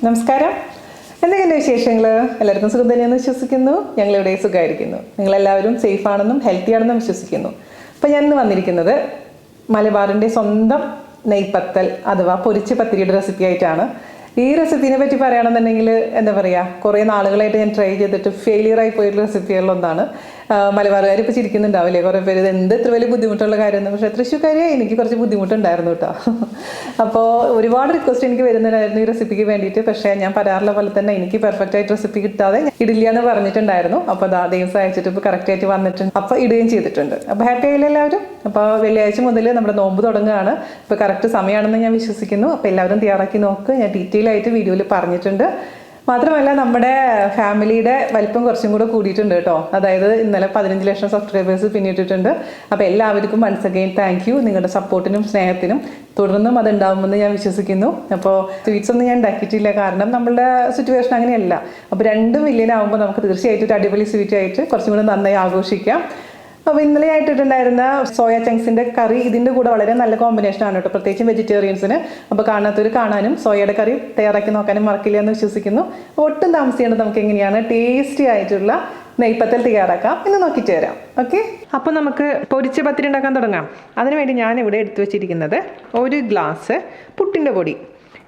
നമസ്കാരം. എന്തൊക്കെയുണ്ട് വിശേഷങ്ങൾ? എല്ലാവർക്കും സുഖം തന്നെയെന്ന് വിശ്വസിക്കുന്നു. ഞങ്ങളിവിടെ സുഖമായിരിക്കുന്നു. നിങ്ങളെല്ലാവരും സേഫ് ആണെന്നും ഹെൽത്തി ആണെന്നും വിശ്വസിക്കുന്നു. അപ്പോൾ ഞാൻ ഇന്ന് വന്നിരിക്കുന്നത് മലബാറിൻ്റെ സ്വന്തം നെയ് പത്തൽ അഥവാ പൊരിച്ച പത്തിരിയുടെ റെസിപ്പി ആയിട്ടാണ്. ഈ റെസിപ്പിനെ പറ്റി പറയുകയാണെന്നുണ്ടെങ്കിൽ എന്താ പറയുക, കുറേ നാളുകളായിട്ട് ഞാൻ ട്രൈ ചെയ്തിട്ട് ഫെയിലിയറായി പോയിട്ടുള്ള റെസിപ്പികളിലൊന്നാണ്. മലബാറുകാർ ഇപ്പോൾ ചിരിക്കുന്നുണ്ടാവില്ലേ കുറേ പേര്, ഇത് എന്ത് ഇത്ര വലിയ ബുദ്ധിമുട്ടുള്ള കാര്യമെന്ന്. പക്ഷേ തൃശ്ശൂർക്കാരെ എനിക്ക് കുറച്ച് ബുദ്ധിമുട്ടുണ്ടായിരുന്നു കേട്ടോ. അപ്പോൾ ഒരുപാട് റിക്വസ്റ്റ് എനിക്ക് വരുന്നുണ്ടായിരുന്നു ഈ റെസിപ്പിക്ക് വേണ്ടിയിട്ട്. പക്ഷേ ഞാൻ പറയാറുള്ള പോലെ തന്നെ എനിക്ക് പെർഫെക്റ്റ് ആയിട്ട് റെസിപ്പി കിട്ടാതെ ഇടില്ല എന്ന് പറഞ്ഞിട്ടുണ്ടായിരുന്നു. അപ്പോൾ ദൈവം സഹായിച്ചിട്ട് ഇപ്പോൾ കറക്റ്റായിട്ട് വന്നിട്ടുണ്ട്. അപ്പോൾ ഇടുകയും ചെയ്തിട്ടുണ്ട്. അപ്പോൾ ഹാപ്പി ആയില്ല എല്ലാവരും? അപ്പോൾ വെള്ളിയാഴ്ച മുതൽ നമ്മുടെ നോമ്പ് തുടങ്ങുകയാണ്. ഇപ്പോൾ കറക്റ്റ് സമയമാണെന്ന് ഞാൻ വിശ്വസിക്കുന്നു. അപ്പോൾ എല്ലാവരും തയ്യാറാക്കി നോക്ക്. ഞാൻ ഡീറ്റെയിൽ ആയിട്ട് വീഡിയോയിൽ പറഞ്ഞിട്ടുണ്ട്. മാത്രമല്ല നമ്മുടെ ഫാമിലിയുടെ വലിപ്പം കുറച്ചും കൂടെ കൂടിയിട്ടുണ്ട് കേട്ടോ. അതായത് ഇന്നലെ 15 ലക്ഷം സബ്സ്ക്രൈബേഴ്സ് പിന്നിട്ടിട്ടുണ്ട്. അപ്പോൾ എല്ലാവർക്കും വൺസ് അഗെയിൻ താങ്ക് യു. നിങ്ങളുടെ സപ്പോർട്ടിനും സ്നേഹത്തിനും തുടർന്നും അതുണ്ടാവുമെന്ന് ഞാൻ വിശ്വസിക്കുന്നു. അപ്പോൾ സ്വീറ്റ്സ് ഒന്നും ഞാൻ ഉണ്ടാക്കിയിട്ടില്ല, കാരണം നമ്മളുടെ സിറ്റുവേഷൻ അങ്ങനെയല്ല. അപ്പോൾ 2 മില്യൺ ആകുമ്പോൾ നമുക്ക് തീർച്ചയായിട്ടും ഒരു അടിപൊളി സ്വീറ്റ് ആയിട്ട് കുറച്ചും കൂടെ നന്നായി ആഘോഷിക്കാം. അപ്പോൾ ഇന്നലെ ആയിട്ടിട്ടുണ്ടായിരുന്ന സോയ ചങ്ക്സിൻ്റെ കറി ഇതിൻ്റെ കൂടെ വളരെ നല്ല കോമ്പിനേഷനാണ് കേട്ടോ, പ്രത്യേകിച്ചും വെജിറ്റേറിയൻസിന്. അപ്പോൾ കാണാത്തവർ കാണാനും സോയയുടെ കറി തയ്യാറാക്കി നോക്കാനും മറക്കില്ല എന്ന് വിശ്വസിക്കുന്നു. ഒട്ടും താമസിക്കേണ്ടത് നമുക്ക് എങ്ങനെയാണ് ടേസ്റ്റി ആയിട്ടുള്ള നെയ്പത്തൽ തയ്യാറാക്കാം എന്ന് നോക്കിയിട്ട് വരാം. ഓക്കെ, അപ്പോൾ നമുക്ക് പൊരിച്ച പത്തിരി ഉണ്ടാക്കാൻ തുടങ്ങാം. അതിനുവേണ്ടി ഞാൻ ഇവിടെ എടുത്തു വെച്ചിരിക്കുന്നത് 1 ഗ്ലാസ് പുട്ടിൻ്റെ പൊടി.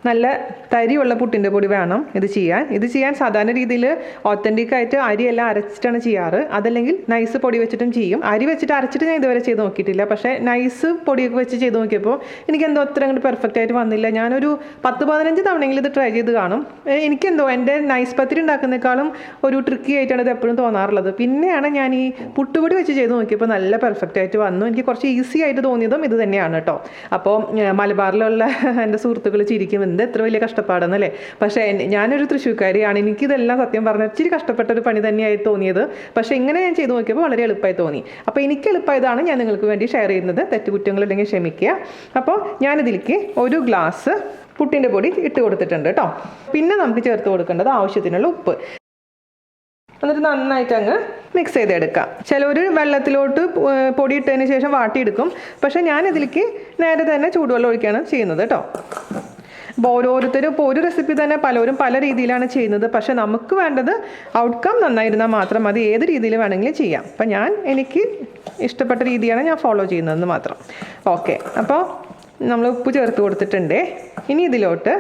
നല്ല തരിയുള്ള പുട്ടിൻ്റെ പൊടി വേണം ഇത് ചെയ്യാൻ. സാധാരണ രീതിയിൽ ഓത്തൻറ്റിക്കായിട്ട് അരിയെല്ലാം അരച്ചിട്ടാണ് ചെയ്യാറ്. അതല്ലെങ്കിൽ നൈസ് പൊടി വെച്ചിട്ടും ചെയ്യും. അരി വെച്ചിട്ട് അരച്ചിട്ട് ഞാൻ ഇതുവരെ ചെയ്ത് നോക്കിയിട്ടില്ല. പക്ഷേ നൈസ് പൊടിയൊക്കെ വെച്ച് ചെയ്ത് നോക്കിയപ്പോൾ എനിക്കെന്തോ അത്ര അങ്ങോട്ട് പെർഫെക്റ്റ് ആയിട്ട് വന്നില്ല. ഞാനൊരു 10-15 തവണയെങ്കിലും ഇത് ട്രൈ ചെയ്ത് കാണും. എനിക്കെന്തോ എൻ്റെ നൈസ് പത്തിരി ഉണ്ടാക്കുന്നേക്കാളും ഒരു ട്രിക്കി ആയിട്ടാണ് ഇത് എപ്പോഴും തോന്നാറുള്ളത്. പിന്നെയാണ് ഞാൻ ഈ പുട്ടുപൊടി വെച്ച് ചെയ്ത് നോക്കിയപ്പോൾ നല്ല പെർഫെക്റ്റ് ആയിട്ട് വന്നു. എനിക്ക് കുറച്ച് ഈസി ആയിട്ട് തോന്നിയതും ഇത് തന്നെയാണ് കേട്ടോ. അപ്പോൾ മലബാറിലുള്ള എൻ്റെ സുഹൃത്തുക്കൾ ചിരിക്കും, എന്ത് എത്ര വലിയ കഷ്ടപ്പാടെന്നല്ലേ. പക്ഷേ ഞാനൊരു തൃശ്ശൂർക്കാരിയാണ്. എനിക്കിതെല്ലാം സത്യം പറഞ്ഞാൽ ഇച്ചിരി കഷ്ടപ്പെട്ട ഒരു പണി തന്നെയായി തോന്നിയത്. പക്ഷേ ഇങ്ങനെ ഞാൻ ചെയ്ത് നോക്കിയപ്പോൾ വളരെ എളുപ്പമായി തോന്നി. അപ്പോൾ എനിക്ക് എളുപ്പമായതാണ് ഞാൻ നിങ്ങൾക്ക് വേണ്ടി ഷെയർ ചെയ്യുന്നത്. തെറ്റുകുറ്റങ്ങളുണ്ടെങ്കിൽ ക്ഷമിക്കുക. അപ്പോൾ ഞാനിതിലേക്ക് 1 ഗ്ലാസ് പുട്ടിൻ്റെ പൊടി ഇട്ട് കൊടുത്തിട്ടുണ്ട് കേട്ടോ. പിന്നെ നമുക്ക് ചേർത്ത് കൊടുക്കേണ്ടത് ആവശ്യത്തിനുള്ള ഉപ്പ്. എന്നിട്ട് നന്നായിട്ട് അങ്ങ് മിക്സ് ചെയ്തെടുക്കാം. ചിലർ വെള്ളത്തിലോട്ട് പൊടി ഇട്ടതിന് ശേഷം വാട്ടിയെടുക്കും. പക്ഷേ ഞാനിതിലേക്ക് നേരെ തന്നെ ചൂടുവെള്ളം ഒഴിക്കുകയാണ് ചെയ്യുന്നത് കേട്ടോ. അപ്പോൾ ഓരോരുത്തരും ഇപ്പോൾ ഒരു റെസിപ്പി തന്നെ പലരും പല രീതിയിലാണ് ചെയ്യുന്നത്. പക്ഷേ നമുക്ക് വേണ്ടത് ഔട്ട്കം നന്നായിരുന്നാൽ മാത്രം മതി. ഏത് രീതിയിൽ വേണമെങ്കിലും ചെയ്യാം. അപ്പം എനിക്ക് ഇഷ്ടപ്പെട്ട രീതിയാണ് ഞാൻ ഫോളോ ചെയ്യുന്നതെന്ന് മാത്രം. ഓക്കെ, അപ്പോൾ നമ്മൾ ഉപ്പ് ചേർത്ത് കൊടുത്തിട്ടുണ്ട്. ഇനി ഇതിലോട്ട്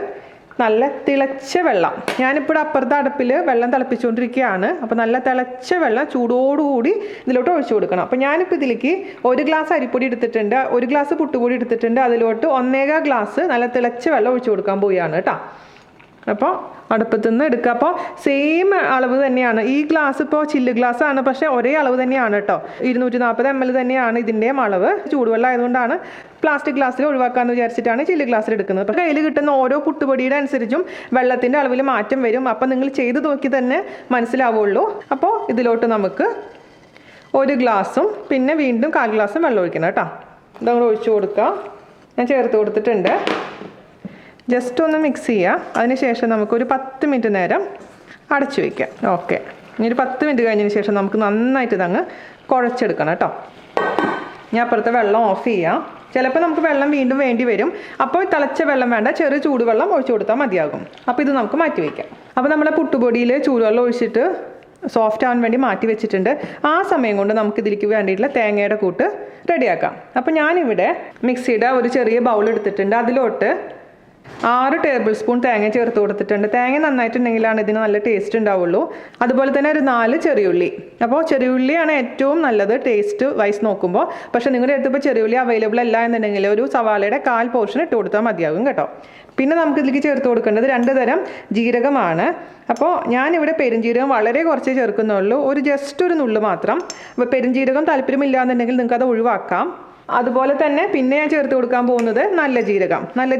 നല്ല തിളച്ച വെള്ളം, ഞാനിപ്പോൾ അപ്പുറത്തെ അടുപ്പിൽ വെള്ളം തിളപ്പിച്ചുകൊണ്ടിരിക്കുകയാണ്. അപ്പോൾ നല്ല തിളച്ച വെള്ളം ചൂടോടുകൂടി ഇതിലോട്ട് ഒഴിച്ചു കൊടുക്കണം. അപ്പോൾ ഞാനിപ്പോൾ ഇതിലേക്ക് 1 ഗ്ലാസ് അരിപ്പൊടി എടുത്തിട്ടുണ്ട്, 1 ഗ്ലാസ് പുട്ടുപൊടി എടുത്തിട്ടുണ്ട്. അതിലോട്ട് 1.25 ഗ്ലാസ് നല്ല തിളച്ച വെള്ളം ഒഴിച്ചു കൊടുക്കാൻ പോവുകയാണ് കേട്ടോ. അപ്പോൾ അടുപ്പത്തു നിന്ന് എടുക്കുക. അപ്പോൾ സെയിം അളവ് തന്നെയാണ്. ഈ ഗ്ലാസ് ഇപ്പോൾ ചില്ല് ഗ്ലാസ് ആണ്, പക്ഷേ ഒരേ അളവ് തന്നെയാണ് കേട്ടോ. 240 ml തന്നെയാണ് ഇതിൻ്റെയും അളവ്. ചൂടുവെള്ളം ആയതുകൊണ്ടാണ് പ്ലാസ്റ്റിക് ഗ്ലാസ്സിൽ ഒഴിവാക്കാമെന്ന് വിചാരിച്ചിട്ടാണ് ചില്ല് ഗ്ലാസ്സിൽ എടുക്കുന്നത്. പക്ഷേ കയ്യിൽ കിട്ടുന്ന ഓരോ പുട്ടുപൊടിയുടെ അനുസരിച്ചും വെള്ളത്തിൻ്റെ അളവിൽ മാറ്റം വരും. അപ്പോൾ നിങ്ങൾ ചെയ്ത് നോക്കി തന്നെ മനസ്സിലാവുള്ളൂ. അപ്പോൾ ഇതിലോട്ട് നമുക്ക് 1 ഗ്ലാസും പിന്നെ വീണ്ടും 1/4 ഗ്ലാസും വെള്ളം ഒഴിക്കണം കേട്ടോ. ഇതങ്ങോട്ട് ഒഴിച്ചു കൊടുക്കുക. ഞാൻ ചേർത്ത് കൊടുത്തിട്ടുണ്ട്. ജസ്റ്റ് ഒന്ന് മിക്സ് ചെയ്യുക. അതിനുശേഷം നമുക്കൊരു 10 മിനിറ്റ് നേരം അടച്ചു വയ്ക്കാം. ഓക്കെ, ഇനി ഒരു 10 മിനിറ്റ് കഴിഞ്ഞതിന് ശേഷം നമുക്ക് നന്നായിട്ട് ഇതങ്ങ് കുഴച്ചെടുക്കണം കേട്ടോ. ഞാൻ അപ്പുറത്തെ വെള്ളം ഓഫ് ചെയ്യാം. ചിലപ്പോൾ നമുക്ക് വെള്ളം വീണ്ടും വേണ്ടി വരും. അപ്പോൾ തിളച്ച വെള്ളം വേണ്ട, ചെറിയ ചൂടുവെള്ളം ഒഴിച്ചു കൊടുത്താൽ മതിയാകും. അപ്പോൾ ഇത് നമുക്ക് മാറ്റി വയ്ക്കാം. അപ്പോൾ നമ്മുടെ പുട്ടുപൊടിയിൽ ചൂടുവെള്ളം ഒഴിച്ചിട്ട് സോഫ്റ്റ് ആവാൻ വേണ്ടി മാറ്റി വെച്ചിട്ടുണ്ട്. ആ സമയം കൊണ്ട് നമുക്ക് ഇതിലേക്ക് വേണ്ടിയിട്ടുള്ള തേങ്ങയുടെ കൂട്ട് റെഡിയാക്കാം. അപ്പോൾ ഞാനിവിടെ മിക്സിയുടെ ഒരു ചെറിയ ബൗൾ എടുത്തിട്ടുണ്ട്. അതിലോട്ട് 6 ടേബിൾ സ്പൂൺ തേങ്ങ ചേർത്ത് കൊടുത്തിട്ടുണ്ട്. തേങ്ങ നന്നായിട്ടുണ്ടെങ്കിലാണ് ഇതിന് നല്ല ടേസ്റ്റ് ഉണ്ടാവുള്ളൂ. അതുപോലെ തന്നെ ഒരു 4 ചെറിയുള്ളി. അപ്പോൾ ചെറിയുള്ളിയാണ് ഏറ്റവും നല്ലത് ടേസ്റ്റ് വൈസ് നോക്കുമ്പോൾ. പക്ഷേ നിങ്ങളുടെ അടുത്ത് ഇപ്പോൾ ചെറിയുള്ളി അവൈലബിൾ അല്ല എന്നുണ്ടെങ്കിൽ ഒരു സവാളയുടെ 1/4 പോർഷൻ ഇട്ട് കൊടുത്താൽ മതിയാകും കേട്ടോ. പിന്നെ നമുക്ക് ഇതിലേക്ക് ചേർത്ത് കൊടുക്കേണ്ടത് 2 തരം ജീരകമാണ്. അപ്പോൾ ഞാനിവിടെ പെരുംജീരകം വളരെ കുറച്ചേ ചേർക്കുന്നുള്ളൂ, ജസ്റ്റ് ഒരു നുള്ളു മാത്രം. അപ്പോൾ പെരുംജീരകം താല്പര്യമില്ല എന്നുണ്ടെങ്കിൽ നിങ്ങൾക്ക് അത് ഒഴിവാക്കാം. അതുപോലെ തന്നെ പിന്നെ ഞാൻ ചേർത്ത് കൊടുക്കാൻ പോകുന്നത് നല്ല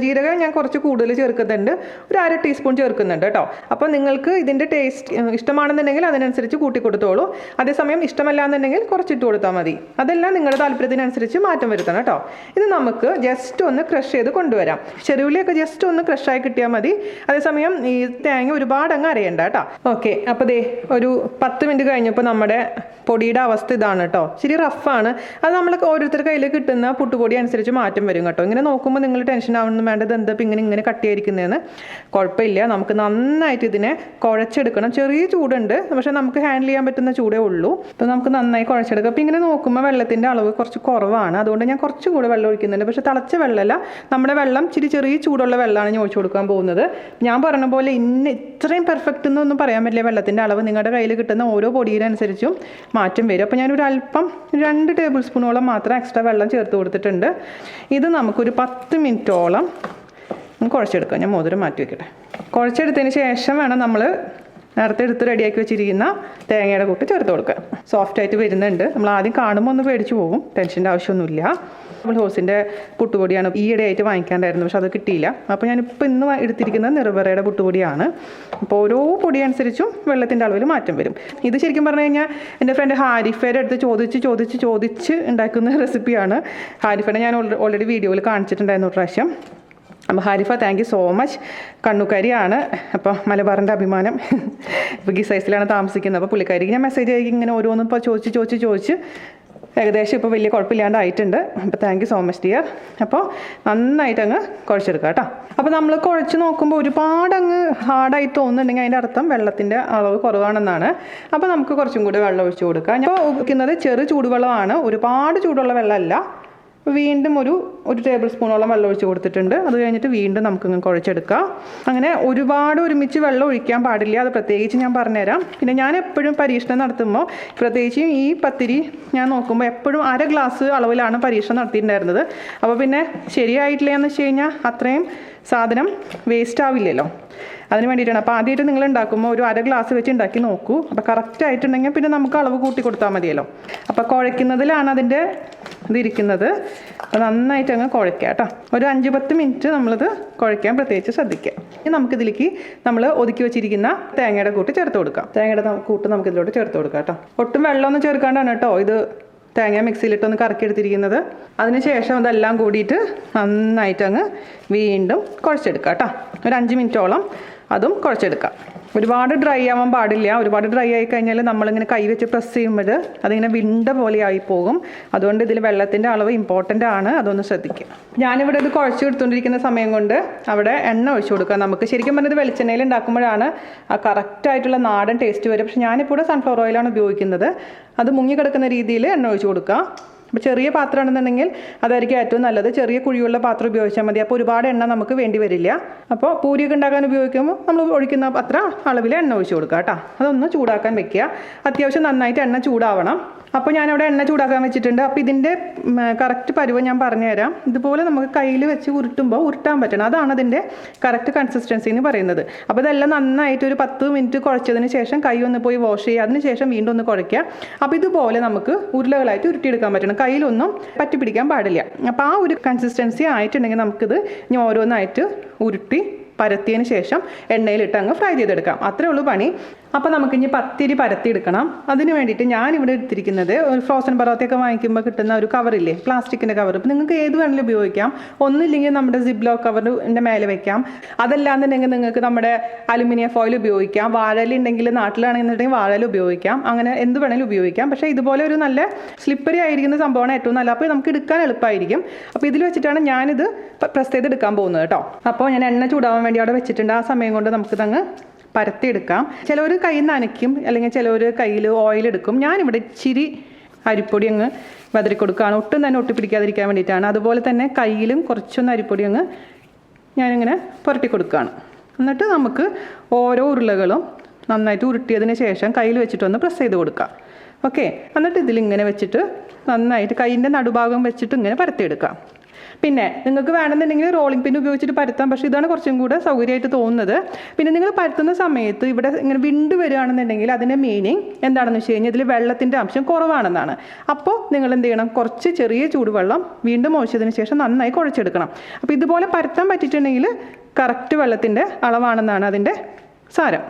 ജീരകം ഞാൻ കുറച്ച് കൂടുതൽ ചേർക്കുന്നുണ്ട്, ഒരു 1/2 ടീസ്പൂൺ ചേർക്കുന്നുണ്ട് കേട്ടോ. അപ്പോൾ നിങ്ങൾക്ക് ഇതിൻ്റെ ടേസ്റ്റ് ഇഷ്ടമാണെന്നുണ്ടെങ്കിൽ അതിനനുസരിച്ച് കൂട്ടി കൊടുത്തോളൂ. അതേസമയം ഇഷ്ടമല്ല എന്നുണ്ടെങ്കിൽ കുറച്ചിട്ട് കൊടുത്താൽ മതി. അതെല്ലാം നിങ്ങളുടെ താല്പര്യത്തിനനുസരിച്ച് മാറ്റം വരുത്തണം കേട്ടോ. ഇത് നമുക്ക് ജസ്റ്റ് ഒന്ന് ക്രഷ് ചെയ്ത് കൊണ്ടുവരാം. ചെറിയുള്ളിയൊക്കെ ജസ്റ്റ് ഒന്ന് ക്രഷായി കിട്ടിയാൽ മതി. അതേസമയം ഈ തേങ്ങ ഒരുപാട് അങ്ങ് അരയണ്ട കേട്ടോ. ഓക്കെ, അപ്പോൾ ഒരു 10 മിനിറ്റ് കഴിഞ്ഞപ്പോൾ നമ്മുടെ പൊടിയുടെ അവസ്ഥ ഇതാണ് കേട്ടോ. ശരി റഫാണ്. അത് നമ്മൾ ഓരോരുത്തരുടെ കയ്യിൽ കിട്ടുന്ന പുട്ടുപൊടി അനുസരിച്ച് മാറ്റം വരും കേട്ടോ. ഇങ്ങനെ നോക്കുമ്പോൾ നിങ്ങൾ ടെൻഷൻ ആവുന്നു വേണ്ടത് എന്താ ഇപ്പം ഇങ്ങനെ കട്ടിയായിരിക്കുന്നതെന്ന്. കുഴപ്പമില്ല, നമുക്ക് നന്നായിട്ട് ഇതിനെ കുഴച്ചെടുക്കണം. ചെറിയ ചൂടുണ്ട്, പക്ഷെ നമുക്ക് ഹാൻഡിൽ ചെയ്യാൻ പറ്റുന്ന ചൂടേ ഉള്ളൂ. അപ്പോൾ നമുക്ക് നന്നായി കുഴച്ചെടുക്കാം. അപ്പോൾ ഇങ്ങനെ നോക്കുമ്പോൾ വെള്ളത്തിൻ്റെ അളവ് കുറച്ച് കുറവാണ്, അതുകൊണ്ട് ഞാൻ കുറച്ചും കൂടെ വെള്ളം ഒഴിക്കുന്നുണ്ട്. പക്ഷെ തിളച്ച വെള്ളമല്ല, നമ്മുടെ വെള്ളം ചെറിയ ചൂടുള്ള വെള്ളമാണ് ഞാൻ ഒഴിച്ചു കൊടുക്കാൻ പോകുന്നത്. ഞാൻ പറഞ്ഞ പോലെ ഇത്രയും പെർഫെക്റ്റ് എന്നൊന്നും പറയാൻ പറ്റില്ല. വെള്ളത്തിൻ്റെ അളവ് നിങ്ങളുടെ കയ്യിൽ കിട്ടുന്ന ഓരോ പൊടിയിനനുസരിച്ചും മാറ്റം വരും. അപ്പോൾ ഞാനൊരു അല്പം 2 ടേബിൾ സ്പൂണോളം മാത്രം എക്സ്ട്രാ വെള്ളം ചേർത്ത് കൊടുത്തിട്ടുണ്ട്. ഇത് നമുക്കൊരു 10 മിനിറ്റോളം കുഴച്ചെടുക്കാം. ഞാൻ മോതിരം മാറ്റി വയ്ക്കട്ടെ. കുഴച്ചെടുത്തതിന് ശേഷം വേണം നമ്മൾ നേരത്തെ എടുത്ത് റെഡിയാക്കി വെച്ചിരിക്കുന്ന തേങ്ങയുടെ കൂട്ട് ചേർത്ത് കൊടുക്കുക. സോഫ്റ്റായിട്ട് വരുന്നുണ്ട്. നമ്മൾ ആദ്യം കാണുമ്പോൾ ഒന്ന് പേടിച്ച് പോകും, ടെൻഷൻ്റെ ആവശ്യമൊന്നുമില്ല. നമ്മൾ ഹോസിൻ്റെ പുട്ടുപൊടിയാണ് ഈയിടെയായിട്ട് വാങ്ങിക്കാണ്ടായിരുന്നു, പക്ഷെ അത് കിട്ടിയില്ല. അപ്പോൾ ഞാനിപ്പോൾ ഇന്ന് എടുത്തിരിക്കുന്നത് നിർവറയുടെ പുട്ടുപൊടിയാണ്. അപ്പോൾ ഓരോ പൊടി അനുസരിച്ചും വെള്ളത്തിൻ്റെ അളവിൽ മാറ്റം വരും. ഇത് ശരിക്കും പറഞ്ഞു കഴിഞ്ഞാൽ എൻ്റെ ഫ്രണ്ട് ഹാരിഫയുടെ അടുത്ത് ചോദിച്ച് ഉണ്ടാക്കുന്ന റെസിപ്പിയാണ്. ഹാരിഫയുടെ ഞാൻ ഓൾറെഡി വീഡിയോയിൽ കാണിച്ചിട്ടുണ്ടായിരുന്നു ഒരു പ്രാവശ്യം. അപ്പോൾ Harifa, thank you so much. കണ്ണുക്കാരിയാണ്, അപ്പോൾ മലബാറിൻ്റെ അഭിമാനം. ഇപ്പോൾ ഗിസൈസിലാണ് താമസിക്കുന്നത്. അപ്പോൾ പുള്ളിക്കാരിക്ക് ഞാൻ മെസ്സേജ് ആയി ഇങ്ങനെ ഓരോന്നും ഇപ്പോൾ ചോദിച്ച് ഏകദേശം ഇപ്പോൾ വലിയ കുഴപ്പമില്ലാണ്ടായിട്ടുണ്ട്. അപ്പോൾ thank you so much dear. അപ്പോൾ നന്നായിട്ട് അങ്ങ് കുഴച്ചെടുക്കുക കേട്ടോ. അപ്പോൾ നമ്മൾ കുഴച്ച് നോക്കുമ്പോൾ ഒരുപാട് അങ്ങ് ഹാർഡായി തോന്നുന്നുണ്ടെങ്കിൽ അതിൻ്റെ അർത്ഥം വെള്ളത്തിൻ്റെ അളവ് കുറവാണെന്നാണ്. അപ്പോൾ നമുക്ക് കുറച്ചും കൂടി വെള്ളം ഒഴിച്ച് കൊടുക്കാം. ഞാൻ ഉപയോഗിക്കുന്നത് ചെറു ചൂടുവെള്ളമാണ്, ഒരുപാട് ചൂടുള്ള വെള്ളമല്ല. വീണ്ടും ഒരു ടേബിൾ സ്പൂണോളം വെള്ളം ഒഴിച്ച് കൊടുത്തിട്ടുണ്ട്. അത് കഴിഞ്ഞിട്ട് വീണ്ടും നമുക്കിങ്ങനെ കുഴച്ചെടുക്കാം. അങ്ങനെ ഒരുപാട് ഒരുമിച്ച് വെള്ളം ഒഴിക്കാൻ പാടില്ല, അത് പ്രത്യേകിച്ച് ഞാൻ പറഞ്ഞുതരാം. പിന്നെ ഞാൻ എപ്പോഴും പരീക്ഷണം നടത്തുമ്പോൾ, പ്രത്യേകിച്ച് ഈ പത്തിരി ഞാൻ നോക്കുമ്പോൾ എപ്പോഴും 1/2 ഗ്ലാസ് അളവിലാണ് പരീക്ഷണം നടത്തിയിട്ടുണ്ടായിരുന്നത്. അപ്പോൾ പിന്നെ ശരിയായിട്ടില്ല എന്ന് വെച്ച് കഴിഞ്ഞാൽ അത്രയും സാധനം വേസ്റ്റ് ആവില്ലല്ലോ, അതിന് വേണ്ടിയിട്ടാണ്. അപ്പോൾ ആദ്യമായിട്ട് നിങ്ങൾ ഉണ്ടാക്കുമ്പോൾ ഒരു 1/2 ഗ്ലാസ് വെച്ച് ഉണ്ടാക്കി നോക്കൂ. അപ്പോൾ കറക്റ്റ് ആയിട്ടുണ്ടെങ്കിൽ പിന്നെ നമുക്ക് അളവ് കൂട്ടി കൊടുത്താൽ മതിയല്ലോ. അപ്പോൾ കുഴയ്ക്കുന്നതിലാണ് അതിൻ്റെ ഇതിരിക്കുന്നത്. അപ്പോൾ നന്നായിട്ട് അങ്ങ് കുഴയ്ക്കുക കേട്ടോ. ഒരു 5-10 മിനിറ്റ് നമ്മളിത് കുഴയ്ക്കാൻ പ്രത്യേകിച്ച് ശ്രദ്ധിക്കുക. ഇനി നമുക്കിതിലേക്ക് നമ്മൾ ഒതുക്കി വെച്ചിരിക്കുന്ന തേങ്ങയുടെ കൂട്ട് ചേർത്ത് കൊടുക്കാം. തേങ്ങയുടെ കൂട്ട് നമുക്കിതിലോട്ട് ചേർത്ത് കൊടുക്കാം കേട്ടോ. ഒട്ടും വെള്ളമൊന്നും ചേർക്കാണ്ടാണ് കേട്ടോ ഇത് തേങ്ങ മിക്സിയിലിട്ടൊന്ന് കറക്കിയെടുത്തിരിക്കുന്നത്. അതിനുശേഷം ഇതെല്ലാം കൂടിയിട്ട് നന്നായിട്ട് അങ്ങ് വീണ്ടും കുഴച്ചെടുക്കുക കേട്ടോ. ഒരു 5 മിനിറ്റോളം അതും കുഴച്ചെടുക്കാം. ഒരുപാട് ഡ്രൈ ആവാൻ പാടില്ല. ഒരുപാട് ഡ്രൈ ആയി കഴിഞ്ഞാൽ നമ്മളിങ്ങനെ കൈ വെച്ച് പ്രസ് ചെയ്യുമ്പോൾ അതിങ്ങനെ വിണ്ട പോലെ ആയി പോകും. അതുകൊണ്ട് ഇതിൽ വെള്ളത്തിൻ്റെ അളവ് ഇമ്പോർട്ടൻ്റ് ആണ്, അതൊന്ന് ശ്രദ്ധിക്കുക. ഞാനിവിടെ ഇത് കുഴച്ച് എടുത്തുകൊണ്ടിരിക്കുന്ന സമയം കൊണ്ട് അവിടെ എണ്ണ ഒഴിച്ചു കൊടുക്കുക. നമുക്ക് ശരിക്കും പറഞ്ഞത് വെളിച്ചെണ്ണയിൽ ഉണ്ടാക്കുമ്പോഴാണ് ആ കറക്റ്റായിട്ടുള്ള നാടൻ ടേസ്റ്റ് വരും. പക്ഷെ ഞാനിപ്പോൾ ഇവിടെ സൺഫ്ലവർ ഓയിലാണ് ഉപയോഗിക്കുന്നത്. അത് മുങ്ങിക്കിടക്കുന്ന രീതിയിൽ എണ്ണ ഒഴിച്ച് കൊടുക്കുക. അപ്പോൾ ചെറിയ പാത്രമാണെന്നുണ്ടെങ്കിൽ അതായിരിക്കും ഏറ്റവും നല്ലത്. ചെറിയ കുഴിയുള്ള പാത്രം ഉപയോഗിച്ചാൽ മതി. അപ്പോൾ ഒരുപാട് എണ്ണ നമുക്ക് വേണ്ടി വരില്ല. അപ്പോൾ പൂരിയൊക്കെ ഉണ്ടാക്കാൻ ഉപയോഗിക്കുമ്പോൾ നമ്മൾ ഒഴിക്കുന്ന അത്ര അളവിൽ എണ്ണ ഒഴിച്ച് കൊടുക്കുക കേട്ടോ. അതൊന്ന് ചൂടാക്കാൻ വെക്കുക. അത്യാവശ്യം നന്നായിട്ട് എണ്ണ ചൂടാവണം. അപ്പോൾ ഞാനവിടെ എണ്ണ ചൂടാക്കാൻ വെച്ചിട്ടുണ്ട്. അപ്പോൾ ഇതിൻ്റെ കറക്റ്റ് പരുവം ഞാൻ പറഞ്ഞുതരാം. ഇതുപോലെ നമുക്ക് കയ്യിൽ വെച്ച് ഉരുട്ടാൻ പറ്റണം. അതാണ് അതിൻ്റെ കറക്റ്റ് കൺസിസ്റ്റൻസി എന്ന് പറയുന്നത്. അപ്പോൾ ഇതെല്ലാം നന്നായിട്ട് ഒരു 10 മിനിറ്റ് കുഴച്ചതിന് ശേഷം കൈ ഒന്ന് പോയി വാഷ് ചെയ്യുക. അതിന് ശേഷം വീണ്ടും ഒന്ന് കുഴയ്ക്കുക. അപ്പോൾ ഇതുപോലെ നമുക്ക് ഉരുളകളായിട്ട് ഉരുട്ടിയെടുക്കാൻ പറ്റണം. കയ്യിലൊന്നും പറ്റി പിടിക്കാൻ പാടില്ല. അപ്പോൾ ആ ഒരു കൺസിസ്റ്റൻസി ആയിട്ടുണ്ടെങ്കിൽ നമുക്കിത് ഇനി ഓരോന്നായിട്ട് ഉരുട്ടി പരത്തിയതിന് ശേഷം എണ്ണയിലിട്ട് അങ്ങ് ഫ്രൈ ചെയ്തെടുക്കാം. അത്രേ ഉള്ളൂ പണി. അപ്പോൾ നമുക്കിനി പത്തിരി പരത്തിയെടുക്കണം. അതിന് വേണ്ടിയിട്ട് ഞാനിവിടെ എടുത്തിരിക്കുന്നത് ഒരു ഫ്രോസൺ പൊറോട്ടയൊക്കെ വാങ്ങിക്കുമ്പോൾ കിട്ടുന്ന ഒരു കവറില്ലേ, പ്ലാസ്റ്റിക്കിൻ്റെ കവർ. ഇപ്പോൾ നിങ്ങൾക്ക് ഏത് വേണമെങ്കിലും ഉപയോഗിക്കാം. ഒന്നില്ലെങ്കിൽ നമ്മുടെ സിബ്ലോ കവറിൻ്റെ മേലെ വെക്കാം. അതല്ലാന്നുണ്ടെങ്കിൽ നിങ്ങൾക്ക് നമ്മുടെ അലുമിനിയം ഫോയിൽ ഉപയോഗിക്കാം. വാഴല ഉണ്ടെങ്കിൽ നാട്ടിലാണെന്നുണ്ടെങ്കിൽ വാഴല ഉപയോഗിക്കാം. അങ്ങനെ എന്ത് വേണമെങ്കിലും ഉപയോഗിക്കാം. പക്ഷേ ഇതുപോലെ ഒരു നല്ല സ്ലിപ്പറി ആയിരിക്കുന്ന സംഭവമാണ് ഏറ്റവും നല്ല. അപ്പോൾ നമുക്ക് എടുക്കാൻ എളുപ്പമായിരിക്കും. അപ്പോൾ ഇതിൽ വെച്ചിട്ടാണ് ഞാനിത് പ്രസ് ചെയ്തെടുക്കാൻ പോകുന്നത് കേട്ടോ. അപ്പോൾ ഞാൻ എണ്ണ ചൂടാവാൻ വേണ്ടി അവിടെ വെച്ചിട്ടുണ്ട്. ആ സമയം കൊണ്ട് നമുക്കിതങ്ങ് പരത്തിയെടുക്കാം. ചിലവർ കയ്യിൽ നനയ്ക്കും, അല്ലെങ്കിൽ ചിലവർ കയ്യിൽ ഓയിൽ എടുക്കും. ഞാനിവിടെ ഇച്ചിരി അരിപ്പൊടി അങ്ങ് വെതറി കൊടുക്കുകയാണ്, ഒട്ടും തന്നെ ഒട്ടിപ്പിടിക്കാതിരിക്കാൻ വേണ്ടിയിട്ടാണ്. അതുപോലെ തന്നെ കയ്യിലും കുറച്ചൊന്ന് അരിപ്പൊടി അങ്ങ് ഞാനിങ്ങനെ പുരട്ടി കൊടുക്കുകയാണ്. എന്നിട്ട് നമുക്ക് ഓരോ ഉരുളകളും നന്നായിട്ട് ഉരുട്ടിയതിന് ശേഷം കയ്യിൽ വെച്ചിട്ടൊന്ന് പ്രസ് ചെയ്ത് കൊടുക്കാം. ഓക്കെ, എന്നിട്ട് ഇതിലിങ്ങനെ വെച്ചിട്ട് നന്നായിട്ട് കയ്യിൻ്റെ നടുഭാഗം വെച്ചിട്ട് ഇങ്ങനെ പരത്തിയെടുക്കാം. പിന്നെ നിങ്ങൾക്ക് വേണമെന്നുണ്ടെങ്കിൽ റോളിംഗ് പിൻ ഉപയോഗിച്ചിട്ട് പരത്താം. പക്ഷേ ഇതാണ് കുറച്ചും കൂടെ സൗകര്യമായിട്ട് തോന്നുന്നത്. പിന്നെ നിങ്ങൾ പരത്തുന്ന സമയത്ത് ഇവിടെ ഇങ്ങനെ വിണ്ട് വരികയാണെന്നുണ്ടെങ്കിൽ അതിൻ്റെ മീനിങ് എന്താണെന്ന് വെച്ച് കഴിഞ്ഞാൽ ഇതിൽ വെള്ളത്തിൻ്റെ അംശം കുറവാണെന്നാണ്. അപ്പോൾ നിങ്ങൾ എന്ത് ചെയ്യണം, കുറച്ച് ചെറിയ ചൂടുവെള്ളം വീണ്ടും ഒഴിച്ചതിന് ശേഷം നന്നായി കുഴച്ചെടുക്കണം. അപ്പോൾ ഇതുപോലെ പരത്താൻ പറ്റിയിട്ടുണ്ടെങ്കിൽ കറക്റ്റ് വെള്ളത്തിൻ്റെ അളവാണെന്നാണ് അതിൻ്റെ സാരം.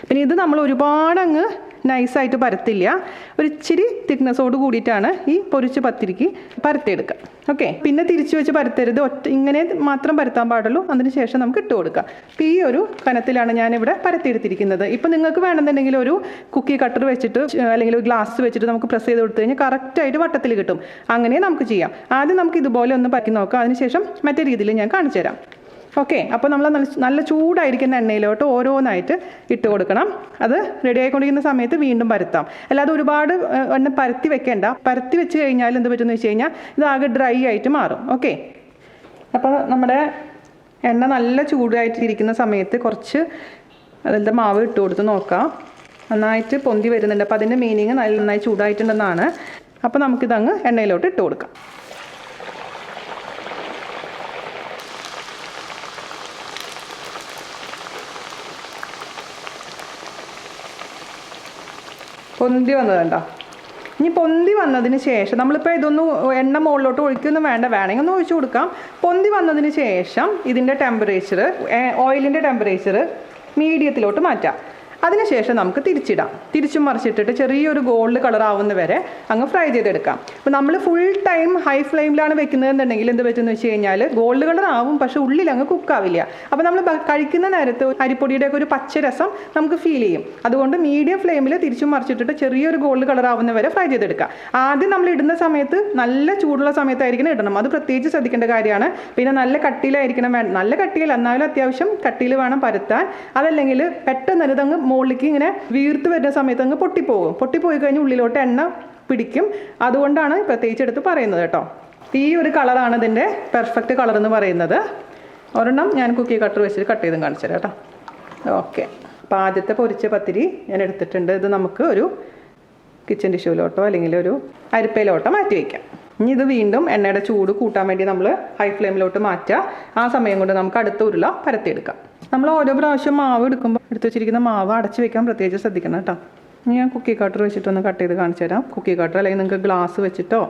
പിന്നെ ഇത് നമ്മൾ ഒരുപാട് അങ്ങ് നൈസായിട്ട് പരത്തില്ല. ഒരു ഇച്ചിരി തിക്നെസ്സോട് കൂടിയിട്ടാണ് ഈ പൊരിച്ച പത്തിരിക്ക് പരത്തിയെടുക്കുക. ഓക്കെ, പിന്നെ തിരിച്ചു വെച്ച് പരത്തരുത്, ഇങ്ങനെ മാത്രം പരത്താൻ പാടുള്ളൂ. അതിന് ശേഷം നമുക്ക് ഇട്ട് കൊടുക്കാം. അപ്പോൾ ഈ ഒരു കനത്തിലാണ് ഞാനിവിടെ പരത്തിയെടുത്തിരിക്കുന്നത്. ഇപ്പം നിങ്ങൾക്ക് വേണമെന്നുണ്ടെങ്കിൽ ഒരു കുക്കി കട്ടർ വെച്ചിട്ട് അല്ലെങ്കിൽ ഒരു ഗ്ലാസ് വെച്ചിട്ട് നമുക്ക് പ്രസ് ചെയ്ത് കൊടുത്തു കഴിഞ്ഞാൽ കറക്റ്റായിട്ട് വട്ടത്തിൽ കിട്ടും. അങ്ങനെ നമുക്ക് ചെയ്യാം. ആദ്യം നമുക്ക് ഇതുപോലെ ഒന്ന് പറ്റി നോക്കാം, അതിനുശേഷം മറ്റേ രീതിയിൽ ഞാൻ കാണിച്ചു തരാം. ഓക്കെ, അപ്പോൾ നമ്മൾ നല്ല ചൂടായിരിക്കുന്ന എണ്ണയിലോട്ട് ഓരോന്നായിട്ട് ഇട്ട് കൊടുക്കണം. അത് റെഡി ആയിക്കൊണ്ടിരിക്കുന്ന സമയത്ത് വീണ്ടും പരത്താം. അല്ലാതെ ഒരുപാട് എണ്ണ പരത്തി വെക്കേണ്ട. പരത്തി വെച്ച് കഴിഞ്ഞാൽ എന്ത് പറ്റുമെന്ന് വെച്ച് കഴിഞ്ഞാൽ ഇതാകെ ഡ്രൈ ആയിട്ട് മാറും. ഓക്കെ, അപ്പോൾ നമ്മുടെ എണ്ണ നല്ല ചൂടായിട്ടിരിക്കുന്ന സമയത്ത് കുറച്ച് അതിലത്തെ മാവ് ഇട്ട് കൊടുത്ത് നോക്കാം. നന്നായിട്ട് പൊന്തി വരുന്നുണ്ട്. അപ്പോൾ അതിൻ്റെ മീനിങ് നന്നായി ചൂടായിട്ടുണ്ടെന്നാണ്. അപ്പോൾ നമുക്കിതങ്ങ് എണ്ണയിലോട്ട് ഇട്ട് കൊടുക്കാം. പൊന്തി വന്നതുണ്ടോ? ഇനി പൊന്തി വന്നതിന് ശേഷം നമ്മളിപ്പോൾ ഇതൊന്നും എണ്ണ മുകളിലോട്ട് ഒഴിക്കൊന്നും വേണമെങ്കിൽ ഒന്ന് ഒഴിച്ചു കൊടുക്കാം. പൊന്തി വന്നതിന് ശേഷം ഇതിൻ്റെ ടെമ്പറേച്ചർ, ഓയിലിൻ്റെ ടെമ്പറേച്ചർ മീഡിയത്തിലോട്ട് മാറ്റാം. അതിനുശേഷം നമുക്ക് തിരിച്ചും മറിച്ചിട്ടിട്ട് ചെറിയൊരു ഗോൾഡ് കളർ ആവുന്ന വരെ അങ്ങ് ഫ്രൈ ചെയ്തെടുക്കാം. അപ്പോൾ നമ്മൾ ഫുൾ ടൈം ഹൈ ഫ്ലെയിമിലാണ് വെക്കുന്നതെന്നുണ്ടെങ്കിൽ എന്ത് പറ്റുമെന്ന് വെച്ച് കഴിഞ്ഞാൽ ഗോൾഡ് കളർ ആവും, പക്ഷേ ഉള്ളിൽ അങ്ങ് കുക്കാവില്ല. അപ്പോൾ നമ്മൾ കഴിക്കുന്ന നേരത്ത് അരിപ്പൊടിയുടെയൊക്കെ ഒരു പച്ച രസം നമുക്ക് ഫീൽ ചെയ്യും. അതുകൊണ്ട് മീഡിയം ഫ്ലെയിമിൽ തിരിച്ചും മറിച്ചിട്ടിട്ട് ചെറിയൊരു ഗോൾഡ് കളർ ആവുന്ന വരെ ഫ്രൈ ചെയ്തെടുക്കാം. ആദ്യം നമ്മൾ ഇടുന്ന സമയത്ത് നല്ല ചൂടുള്ള സമയത്തായിരിക്കണം ഇടണം. അത് പ്രത്യേകിച്ച് ശ്രദ്ധിക്കേണ്ട കാര്യമാണ്. പിന്നെ നല്ല കട്ടിയിലായിരിക്കണം, നല്ല കട്ടിയിൽ എന്നാലും അത്യാവശ്യം കട്ടിയിൽ വേണം പരത്താൻ. അതല്ലെങ്കിൽ പെട്ടെന്ന് ഇതങ്ങ് മുകളിലേക്ക് ഇങ്ങനെ വീർത്ത് വരുന്ന സമയത്ത് അങ്ങ് പൊട്ടിപ്പോയി കഴിഞ്ഞ് ഉള്ളിലോട്ട് എണ്ണ പിടിക്കും. അതുകൊണ്ടാണ് പ്രത്യേകിച്ച് എടുത്ത് പറയുന്നത് കേട്ടോ. ഈ ഒരു കളറാണ് ഇതിൻ്റെ പെർഫെക്റ്റ് കളർ എന്ന് പറയുന്നത്. ഒരെണ്ണം ഞാൻ കുക്കി കട്ടർ വെച്ചിട്ട് കട്ട് ചെയ്തും കാണിച്ചു തരാം കേട്ടോ. ഓക്കെ, അപ്പോൾ ആദ്യത്തെ പൊരിച്ച പത്തിരി ഞാൻ എടുത്തിട്ടുണ്ട്. ഇത് നമുക്ക് ഒരു കിച്ചൺ ടിഷ്യൂലോട്ടോ അല്ലെങ്കിൽ ഒരു അരിപ്പയിലോട്ടോ മാറ്റി വയ്ക്കാം. ഇനി ഇത് വീണ്ടും എണ്ണയുടെ ചൂട് കൂട്ടാൻ വേണ്ടി നമ്മൾ ഹൈ ഫ്ലെയിമിലോട്ട് മാറ്റുക. ആ സമയം കൊണ്ട് നമുക്ക് അടുത്ത ഉരുള പരത്തിയെടുക്കാം. നമ്മൾ ഓരോ പ്രാവശ്യം മാവ് എടുക്കുമ്പോൾ എടുത്ത് വെച്ചിരിക്കുന്ന മാവ് അടച്ച് വെക്കാൻ പ്രത്യേകിച്ച് ശ്രദ്ധിക്കണം കേട്ടോ. ഞാൻ കുക്കി കട്ടർ വെച്ചിട്ടൊന്ന് കട്ട് ചെയ്ത് കാണിച്ചു തരാം. കുക്കി കട്ടർ അല്ലെങ്കിൽ നിങ്ങൾക്ക് ഗ്ലാസ് വെച്ചിട്ടോ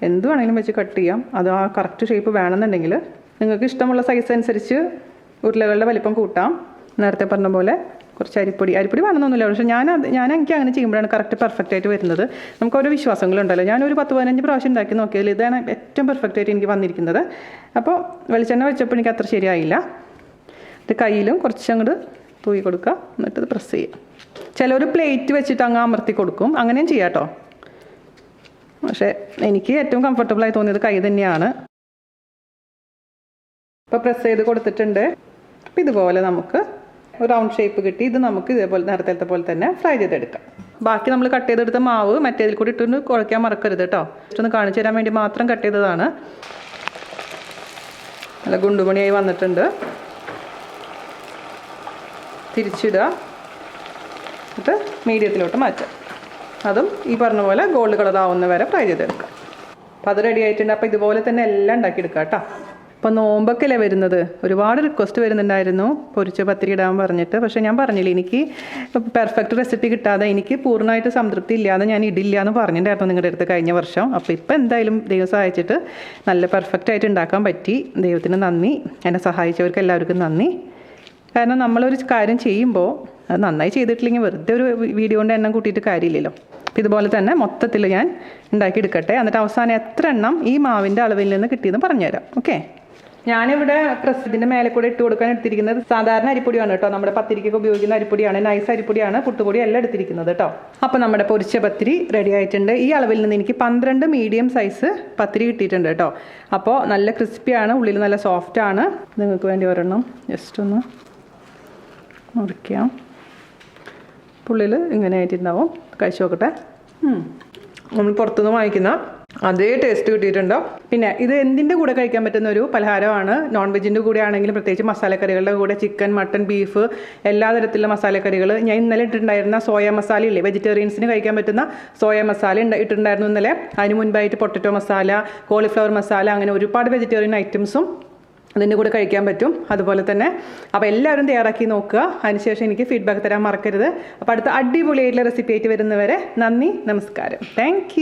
എന്ത് വേണമെങ്കിലും വെച്ച് കട്ട് ചെയ്യാം. അത് ആ കറക്റ്റ് ഷേപ്പ് വേണമെന്നുണ്ടെങ്കിൽ നിങ്ങൾക്ക് ഇഷ്ടമുള്ള സൈസ് അനുസരിച്ച് ഉരുളകളുടെ വലിപ്പം കൂട്ടാം. നേരത്തെ പറഞ്ഞ പോലെ കുറച്ച് അരിപ്പൊടി വേണമെന്നൊന്നുമില്ല, പക്ഷേ എനിക്ക് അങ്ങനെ ചെയ്യുമ്പോഴാണ് കറക്റ്റ് പെർഫെക്റ്റ് ആയിട്ട് വരുന്നത്. നമുക്ക് ഓരോ വിശ്വാസങ്ങളുണ്ടല്ലോ. ഞാനൊരു 10-15 പ്രാവശ്യം ഉണ്ടാക്കി നോക്കിയതിൽ ഇതാണ് ഏറ്റവും പെർഫെക്റ്റ് ആയിട്ട് എനിക്ക് വന്നിരിക്കുന്നത്. അപ്പോൾ വെളിച്ചെണ്ണ വെച്ചപ്പോൾ എനിക്ക് അത്ര ശരിയായില്ല. ഇത് കയ്യിലും കുറച്ചങ്ങോട്ട് തൂക്കി കൊടുക്കുക, എന്നിട്ട് ഇത് പ്രസ് ചെയ്യുക. ചിലർ പ്ലേറ്റ് വെച്ചിട്ട് അങ്ങ് അമർത്തി കൊടുക്കും, അങ്ങനെയും ചെയ്യാം കേട്ടോ. പക്ഷേ എനിക്ക് ഏറ്റവും കംഫർട്ടബിളായി തോന്നിയത് കൈ തന്നെയാണ്. ഇപ്പോൾ പ്രസ് ചെയ്ത് കൊടുത്തിട്ടുണ്ട്. അപ്പോൾ ഇതുപോലെ നമുക്ക് ഒരു റൗണ്ട് ഷേപ്പ് കിട്ടി. ഇത് നമുക്ക് ഇതേപോലെ നേരത്തെ പോലെ തന്നെ ഫ്രൈ ചെയ്തെടുക്കാം. ബാക്കി നമ്മൾ കട്ട് ചെയ്തെടുത്ത മാവ് മറ്റേതിൽ കൂടി ഇട്ടൊന്ന് കുഴയ്ക്കാൻ മറക്കരുത് കേട്ടോ. ജസ്റ്റ് ഒന്ന് കാണിച്ചു തരാൻ വേണ്ടി മാത്രം കട്ട് ചെയ്തതാണ്. നല്ല ഗുണ്ടുമണിയായി വന്നിട്ടുണ്ട്. തിരിച്ചിടുക, എന്നിട്ട് മീഡിയത്തിലോട്ട് മാറ്റാം. അതും ഈ പറഞ്ഞ പോലെ ഗോൾഡ് കളർ ആവുന്ന വരെ ഫ്രൈ ചെയ്തെടുക്കാം. അപ്പോൾ അത് റെഡി ആയിട്ടുണ്ട്. അപ്പോൾ ഇതുപോലെ തന്നെ എല്ലാം ഉണ്ടാക്കിയെടുക്കാം കേട്ടോ. അപ്പോൾ നോമ്പൊക്കെയല്ലേ വരുന്നത്, ഒരുപാട് റിക്വസ്റ്റ് വരുന്നുണ്ടായിരുന്നു പൊരിച്ച പത്തിരി ഇടാൻ പറഞ്ഞിട്ട്. പക്ഷേ ഞാൻ പറഞ്ഞില്ല, എനിക്ക് പെർഫെക്റ്റ് റെസിപ്പി കിട്ടാതെ എനിക്ക് പൂർണ്ണമായിട്ട് സംതൃപ്തി ഇല്ലാതെ ഞാൻ ഇടില്ല എന്ന് പറഞ്ഞിട്ടുണ്ടായിരുന്നു നിങ്ങളുടെ അടുത്ത് കഴിഞ്ഞ വർഷം. അപ്പോൾ ഇപ്പോൾ എന്തായാലും ദൈവം സഹായിച്ചിട്ട് നല്ല പെർഫെക്റ്റ് ആയിട്ട് ഉണ്ടാക്കാൻ പറ്റി. ദൈവത്തിന് നന്ദി, എന്നെ സഹായിച്ചവർക്ക് എല്ലാവർക്കും നന്ദി. കാരണം നമ്മളൊരു കാര്യം ചെയ്യുമ്പോൾ അത് നന്നായി ചെയ്തിട്ടില്ലെങ്കിൽ വെറുതെ ഒരു വീഡിയോ കൊണ്ട് എണ്ണം കൂട്ടിയിട്ട് കാര്യമില്ലല്ലോ. അപ്പോൾ ഇതുപോലെ തന്നെ മൊത്തത്തിൽ ഞാൻ ഉണ്ടാക്കിയെടുക്കട്ടെ. എന്നിട്ട് അവസാനം എത്ര എണ്ണം ഈ മാവിൻ്റെ അളവിൽ നിന്ന് കിട്ടിയെന്ന് പറഞ്ഞുതരാം. ഓക്കെ, ഞാനിവിടെ പ്രസിഡിൻ്റെ മേലെ കൂടെ ഇട്ട് കൊടുക്കാൻ എടുത്തിരിക്കുന്നത് സാധാരണ അരിപ്പൊടിയാണ് കേട്ടോ. നമ്മുടെ പത്തിരിക്കൊക്കെ ഉപയോഗിക്കുന്ന അരിപ്പൊടിയാണ്, നൈസ് അരിപ്പൊടിയാണ്, പുട്ടുപൊടി എല്ലാം എടുത്തിരിക്കുന്നത് കേട്ടോ. അപ്പോൾ നമ്മുടെ പൊരിച്ച പത്തിരി റെഡി ആയിട്ടുണ്ട്. ഈ അളവിൽ നിന്ന് എനിക്ക് 12 മീഡിയം സൈസ് പത്തിരി കിട്ടിയിട്ടുണ്ട് കേട്ടോ. അപ്പോൾ നല്ല ക്രിസ്പിയാണ്, ഉള്ളിൽ നല്ല സോഫ്റ്റാണ്. നിങ്ങൾക്ക് വേണ്ടി ഒരെണ്ണം ജസ്റ്റ് ഒന്ന് മുറിക്കാം. ഉള്ളിൽ ഇങ്ങനെ ആയിട്ടുണ്ടാവും. കഴിച്ചു നോക്കട്ടെ. നമ്മൾ പുറത്തുനിന്ന് വാങ്ങിക്കുന്ന അതേ ടേസ്റ്റ് കിട്ടിയിട്ടുണ്ടോ. പിന്നെ ഇത് എന്തിൻ്റെ കൂടെ കഴിക്കാൻ പറ്റുന്ന ഒരു പലഹാരമാണ്. നോൺ വെജിൻ്റെ കൂടെ ആണെങ്കിലും പ്രത്യേകിച്ച് മസാലക്കറികളുടെ കൂടെ ചിക്കൻ, മട്ടൺ, ബീഫ് എല്ലാ തരത്തിലുള്ള മസാലക്കറികൾ. ഞാൻ ഇന്നലെ ഇട്ടിട്ടുണ്ടായിരുന്ന സോയ മസാല ഇല്ലേ, വെജിറ്റേറിയൻസിന് കഴിക്കാൻ പറ്റുന്ന സോയ മസാല ഇട്ടിട്ടുണ്ടായിരുന്നു ഇന്നലെ. അതിന് മുൻപായിട്ട് പൊട്ടറ്റോ മസാല, കോളിഫ്ലവർ മസാല, അങ്ങനെ ഒരുപാട് വെജിറ്റേറിയൻ ഐറ്റംസും അതിൻ്റെ കൂടെ കഴിക്കാൻ പറ്റും. അതുപോലെ തന്നെ അപ്പോൾ എല്ലാവരും തയ്യാറാക്കി നോക്കുക. അതിനുശേഷം എനിക്ക് ഫീഡ്ബാക്ക് തരാൻ മറക്കരുത്. അപ്പോൾ അടുത്ത അടിപൊളിയായിട്ടുള്ള റെസിപ്പി ആയിട്ട് വരുന്നവരെ നന്ദി, നമസ്കാരം. താങ്ക്